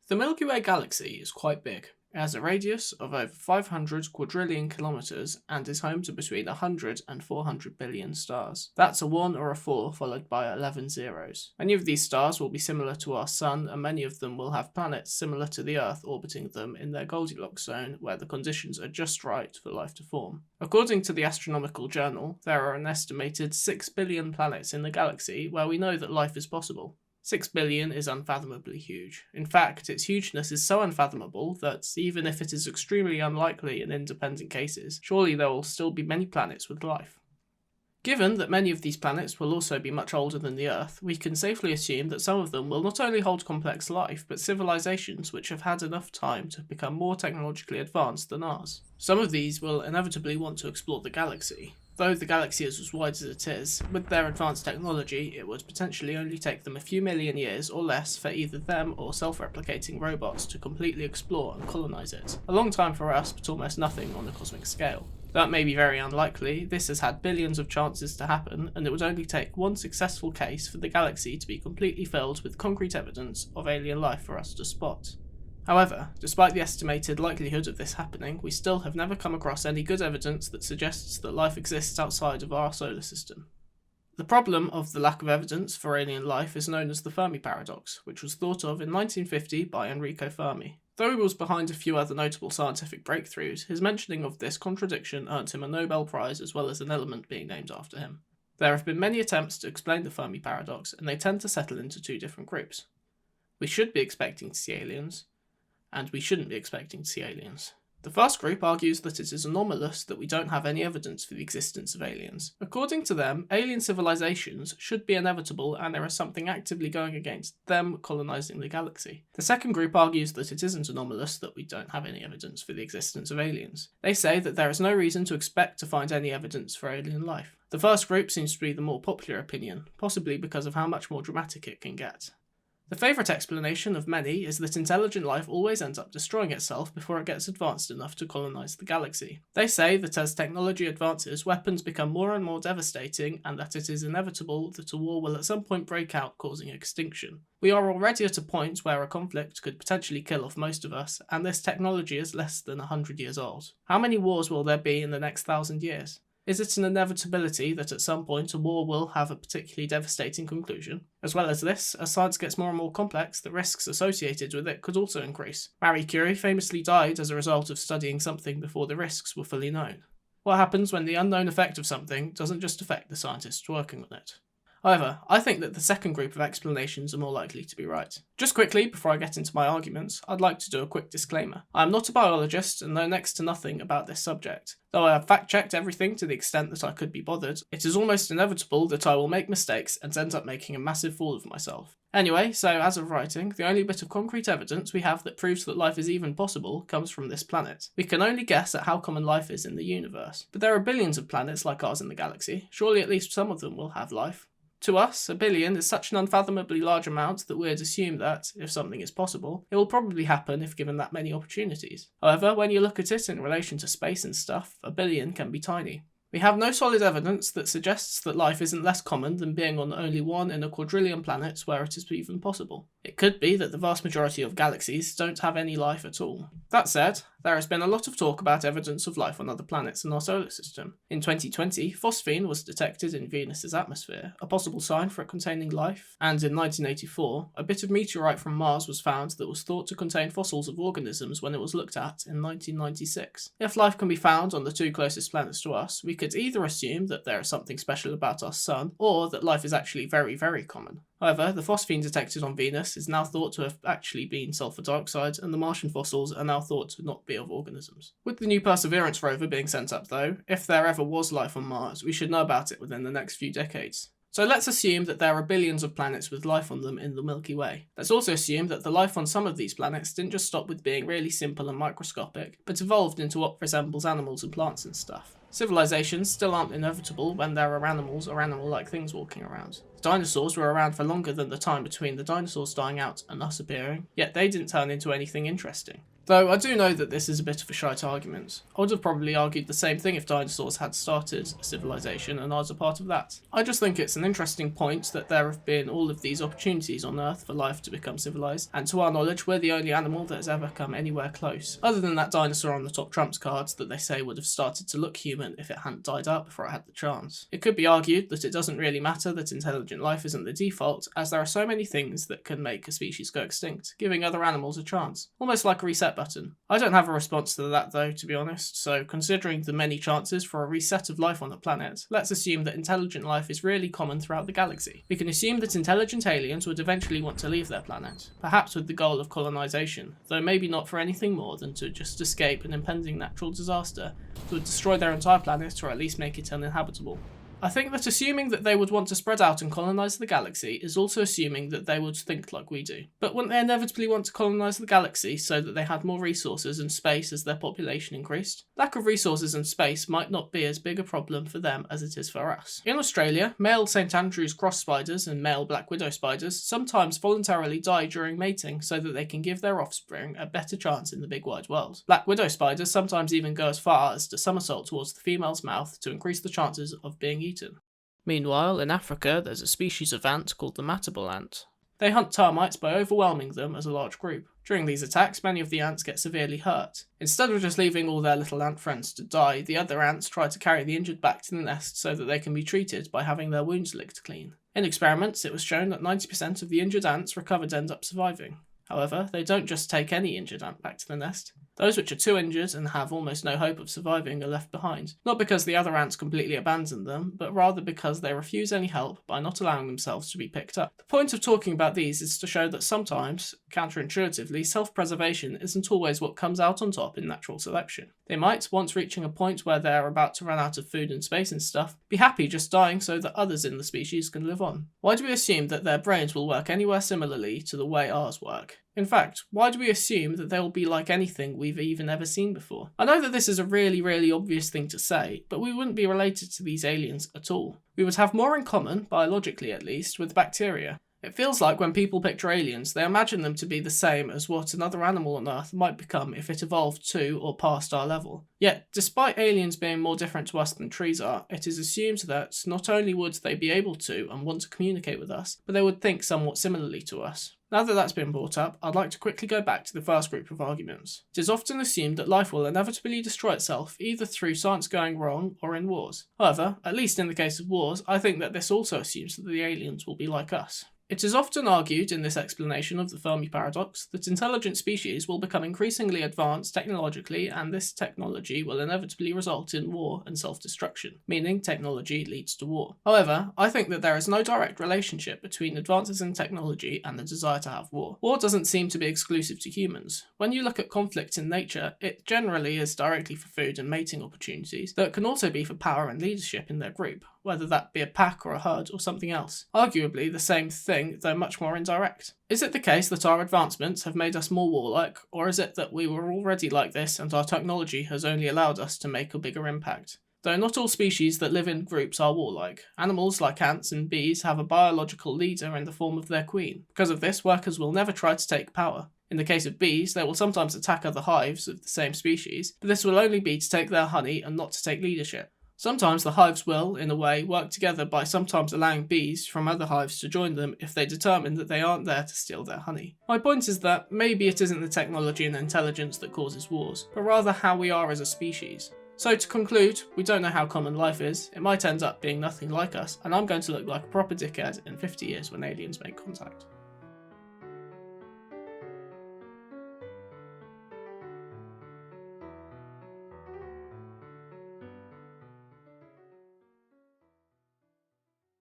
The Milky Way galaxy is quite big. It has a radius of over 500 quadrillion kilometers and is home to between 100 and 400 billion stars. That's a 1 or a 4 followed by 11 zeros. Many of these stars will be similar to our Sun, and many of them will have planets similar to the Earth orbiting them in their Goldilocks zone, where the conditions are just right for life to form. According to the Astronomical Journal, there are an estimated 6 billion planets in the galaxy where we know that life is possible. 6 billion is unfathomably huge. In fact, its hugeness is so unfathomable that, even if it is extremely unlikely in independent cases, surely there will still be many planets with life. Given that many of these planets will also be much older than the Earth, we can safely assume that some of them will not only hold complex life, but civilizations which have had enough time to become more technologically advanced than ours. Some of these will inevitably want to explore the galaxy. Though the galaxy is as wide as it is, with their advanced technology, it would potentially only take them a few million years or less for either them or self-replicating robots to completely explore and colonize it. A long time for us, but almost nothing on a cosmic scale. That may be very unlikely. This has had billions of chances to happen, and it would only take one successful case for the galaxy to be completely filled with concrete evidence of alien life for us to spot. However, despite the estimated likelihood of this happening, we still have never come across any good evidence that suggests that life exists outside of our solar system. The problem of the lack of evidence for alien life is known as the Fermi Paradox, which was thought of in 1950 by Enrico Fermi. Though he was behind a few other notable scientific breakthroughs, his mentioning of this contradiction earned him a Nobel Prize as well as an element being named after him. There have been many attempts to explain the Fermi Paradox, and they tend to settle into two different groups. We should be expecting to see aliens, and we shouldn't be expecting to see aliens. The first group argues that it is anomalous that we don't have any evidence for the existence of aliens. According to them, alien civilizations should be inevitable and there is something actively going against them colonizing the galaxy. The second group argues that it isn't anomalous that we don't have any evidence for the existence of aliens. They say that there is no reason to expect to find any evidence for alien life. The first group seems to be the more popular opinion, possibly because of how much more dramatic it can get. The favourite explanation of many is that intelligent life always ends up destroying itself before it gets advanced enough to colonise the galaxy. They say that as technology advances, weapons become more and more devastating, and that it is inevitable that a war will at some point break out, causing extinction. We are already at a point where a conflict could potentially kill off most of us, and this technology is less than 100 years old. How many wars will there be in the next 1,000 years? Is it an inevitability that at some point a war will have a particularly devastating conclusion? As well as this, as science gets more and more complex, the risks associated with it could also increase. Marie Curie famously died as a result of studying something before the risks were fully known. What happens when the unknown effect of something doesn't just affect the scientists working on it? However, I think that the second group of explanations are more likely to be right. Just quickly, before I get into my arguments, I'd like to do a quick disclaimer. I am not a biologist and know next to nothing about this subject. Though I have fact-checked everything to the extent that I could be bothered, it is almost inevitable that I will make mistakes and end up making a massive fool of myself. Anyway, so as of writing, the only bit of concrete evidence we have that proves that life is even possible comes from this planet. We can only guess at how common life is in the universe. But there are billions of planets like ours in the galaxy. Surely at least some of them will have life. To us, a billion is such an unfathomably large amount that we'd assume that, if something is possible, it will probably happen if given that many opportunities. However, when you look at it in relation to space and stuff, a billion can be tiny. We have no solid evidence that suggests that life isn't less common than being on only 1 in a quadrillion planets where it is even possible. It could be that the vast majority of galaxies don't have any life at all. That said, there has been a lot of talk about evidence of life on other planets in our solar system. In 2020, phosphine was detected in Venus's atmosphere, a possible sign for it containing life, and in 1984, a bit of meteorite from Mars was found that was thought to contain fossils of organisms when it was looked at in 1996. If life can be found on the 2 closest planets to us, we could either assume that there is something special about our Sun, or that life is actually very, very common. However, the phosphine detected on Venus is now thought to have actually been sulfur dioxide, and the Martian fossils are now thought to not be of organisms. With the new Perseverance rover being sent up though, if there ever was life on Mars, we should know about it within the next few decades. So let's assume that there are billions of planets with life on them in the Milky Way. Let's also assume that the life on some of these planets didn't just stop with being really simple and microscopic, but evolved into what resembles animals and plants and stuff. Civilizations still aren't inevitable when there are animals or animal-like things walking around. The dinosaurs were around for longer than the time between the dinosaurs dying out and us appearing, yet they didn't turn into anything interesting. Though I do know that this is a bit of a shite argument. I would have probably argued the same thing if dinosaurs had started a civilization and I was a part of that. I just think it's an interesting point that there have been all of these opportunities on Earth for life to become civilized, and to our knowledge we're the only animal that has ever come anywhere close, other than that dinosaur on the top trumps cards that they say would have started to look human if it hadn't died out before it had the chance. It could be argued that it doesn't really matter that intelligent life isn't the default, as there are so many things that can make a species go extinct, giving other animals a chance, almost like a reset button. I don't have a response to that though, to be honest, so considering the many chances for a reset of life on the planet, let's assume that intelligent life is really common throughout the galaxy. We can assume that intelligent aliens would eventually want to leave their planet, perhaps with the goal of colonization, though maybe not for anything more than to just escape an impending natural disaster that would destroy their entire planet or at least make it uninhabitable. I think that assuming that they would want to spread out and colonise the galaxy is also assuming that they would think like we do. But wouldn't they inevitably want to colonise the galaxy so that they had more resources and space as their population increased? Lack of resources and space might not be as big a problem for them as it is for us. In Australia, male St Andrew's cross spiders and male black widow spiders sometimes voluntarily die during mating so that they can give their offspring a better chance in the big wide world. Black widow spiders sometimes even go as far as to somersault towards the female's mouth to increase the chances of being eaten. Meanwhile, in Africa, there's a species of ant called the matable ant. They hunt termites by overwhelming them as a large group. During these attacks, many of the ants get severely hurt. Instead of just leaving all their little ant friends to die, the other ants try to carry the injured back to the nest so that they can be treated by having their wounds licked clean. In experiments, it was shown that 90% of the injured ants recovered end up surviving. However, they don't just take any injured ant back to the nest. Those which are too injured and have almost no hope of surviving are left behind, not because the other ants completely abandon them, but rather because they refuse any help by not allowing themselves to be picked up. The point of talking about these is to show that sometimes, counterintuitively, self-preservation isn't always what comes out on top in natural selection. They might, once reaching a point where they're about to run out of food and space and stuff, be happy just dying so that others in the species can live on. Why do we assume that their brains will work anywhere similarly to the way ours work? In fact, why do we assume that they will be like anything we've even ever seen before? I know that this is a really obvious thing to say, but we wouldn't be related to these aliens at all. We would have more in common, biologically at least, with bacteria. It feels like when people picture aliens, they imagine them to be the same as what another animal on Earth might become if it evolved to or past our level. Yet, despite aliens being more different to us than trees are, it is assumed that not only would they be able to and want to communicate with us, but they would think somewhat similarly to us. Now that that's been brought up, I'd like to quickly go back to the first group of arguments. It is often assumed that life will inevitably destroy itself either through science going wrong or in wars. However, at least in the case of wars, I think that this also assumes that the aliens will be like us. It is often argued in this explanation of the Fermi Paradox that intelligent species will become increasingly advanced technologically, and this technology will inevitably result in war and self-destruction, meaning technology leads to war. However, I think that there is no direct relationship between advances in technology and the desire to have war. War doesn't seem to be exclusive to humans. When you look at conflict in nature, it generally is directly for food and mating opportunities, though it can also be for power and leadership in their group, whether that be a pack or a herd or something else. Arguably the same thing, though much more indirect. Is it the case that our advancements have made us more warlike, or is it that we were already like this and our technology has only allowed us to make a bigger impact? Though not all species that live in groups are warlike. Animals like ants and bees have a biological leader in the form of their queen. Because of this, workers will never try to take power. In the case of bees, they will sometimes attack other hives of the same species, but this will only be to take their honey and not to take leadership. Sometimes the hives will, in a way, work together by sometimes allowing bees from other hives to join them if they determine that they aren't there to steal their honey. My point is that maybe it isn't the technology and intelligence that causes wars, but rather how we are as a species. So to conclude, we don't know how common life is, it might end up being nothing like us, and I'm going to look like a proper dickhead in 50 years when aliens make contact.